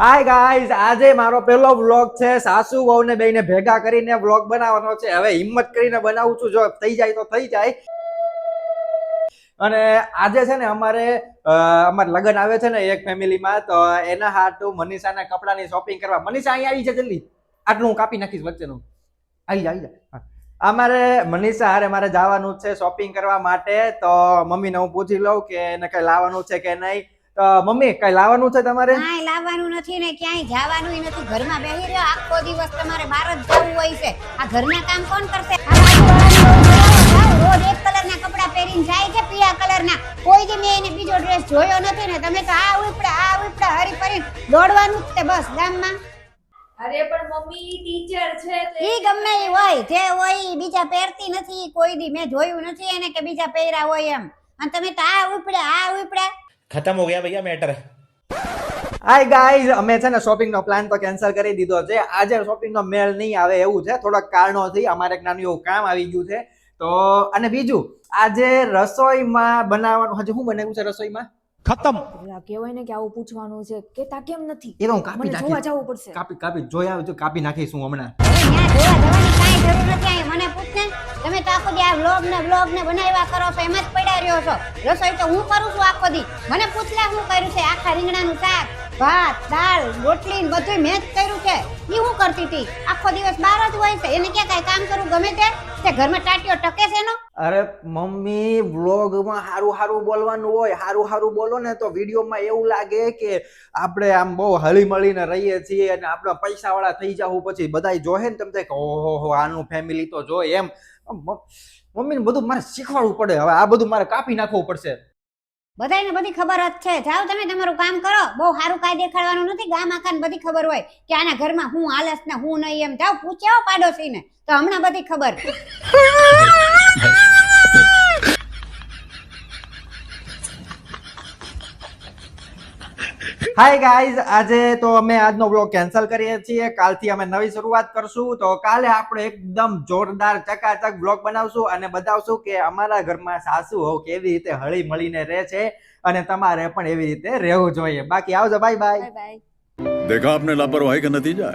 Hi guys, આજે મારો પહેલો વ્લોગ છે. સાસુ વહુ ને બેને ભેગા કરીને વ્લોગ બનાવવાનો છે. હવે હિંમત કરીને બનાવું છું, જો થઈ જાય તો થઈ જાય. અને આજે છે ને અમારે લગ્ન આવે છે ને એક ફેમિલીમાં, તો એના હાટુ મનીષાના કપડાની શોપિંગ કરવા. મનીષા અહીંયા આવી છે જલ્દી, આટલું હું કાપી નાખીશ વચ્ચેનું. આવી જા. અમારે મનીષા હારે મારે જવાનું છે શોપિંગ કરવા માટે. તો મમ્મીને હું પૂછી લઉં કે એને કઈ લાવવાનું છે કે નહીં. તો મમ્મી, કઈ લાવવાનું છે તમારે? કાંઈ લાવવાનું નથી ને ક્યાંય જવાનું નથી. ઘરમાં બેહી રહ્યો આખો દિવસ, તમારે બહાર જ જવું હોય છે. આ ઘરના કામ કોણ કરશે? રોજ એક કલરના કપડા પહેરીને જાય છે, પીળા કલરના. કોઈ દી મેં એને બીજો ડ્રેસ જોયો નથી ને તમે તો આ ઉપડા હરી ફરી દોડવાનું જ તે બસ ગામમાં. અરે પણ મમ્મી ટીચર છે તે ઈ ગમે ઈ હોય, જે હોય ઈ બીજા પહેરતી નથી. કોઈ દી મેં જોયું નથી એને કે બીજા પહેર્યા હોય એમ. અને તમે તો આ ઉપડા खत्म हो गया भैया मैटर. હાય ગાઈઝ, અમે છે ને શોપિંગ નો પ્લાન તો કેન્સલ કરી દીધો છે. આજે શોપિંગ નો મેળ નહીં આવે એવું છે, થોડાક કારણોથી. અમારે એક નાનું એવું કામ આવી ગયું છે. તો અને બીજું, આજે રસોઈમાં બનાવવાનું, હજી શું બનાવ્યું છે રસોઈમાં? खत्म. કહેવાય ને કે આવું પૂછવાનું છે કેતા કેમ નથી? એ તો હું કાપી મને જોવા નાખીશ. જવું પડશે. કાપી જોઈ આવજો, કાપી નાખીશ હું હમણાં. ત્યાં જોવા જવાની કાંઈ જરૂર નથી. અહીં મને પૂછને, તમે તો આખો દી આ વ્લોગ ને બનાવ્યા કરો છો, એમ જ પડ્યા રહ્યો છો. રસોઈ તો હું કરું છું આખો દી. મને પૂછલા હું કર્યું છે? આખા રીંગણાનું શાક, ભાત, દાળ, રોટલી ને બધું મેં જ કર્યું છે. ઈ હું કરતી હતી? આખો દિવસ બહાર જ હોય છે. એને ક્યાં કાંઈ કામ કરવું ગમે તે ઘરમાં ટાટીઓ ટકે છે એનો? અરે મમ્મી, વ્લોગમાં હારું બોલવાનું હોય. હારું બોલો ને તો વિડીયોમાં એવું લાગે કે આપણે આમ બહુ હળી મળીને રહીએ છીએ અને આપણે પૈસા વાળા થઈ જાવ. પછી બધાય જોહે ને તમે કે ઓહો આનું ફેમિલી તો જોય એમ. મમ્મીને બધું મારે શીખવાડવું પડે. હવે આ બધું મારે કાપી નાખવું પડશે. બધાયને બધી ખબર જ છે. જાઓ તમે તમારું કામ કરો. બહુ સારું કાંઈ દેખાડવાનું નથી. ગામ આખાને બધી ખબર હોય કે આના ઘરમાં હું હાલસ ને હું નહીં એમ. જાઓ પૂછ્યો પાડોશીને, તો હમણાં બધી ખબર. હાય ગાઈઝ, આજે તો અમે આજનો વ્લોગ કેન્સલ કરીએ છીએ. કાલથી અમે નવી શરૂઆત કરશું. તો કાલે આપણે એકદમ જોરદાર ચકાચક વ્લોગ બનાવશું અને બતાવશું કે અમારા ઘરમાં સાસુ હોવ કેવી રીતે હળી મળીને રહે છે, અને તમારે પણ એવી રીતે રહેવું જોઈએ. બાકી આવજો, બાય બાય. Bye bye. देखा आपने लापरवाही का नतीजा है.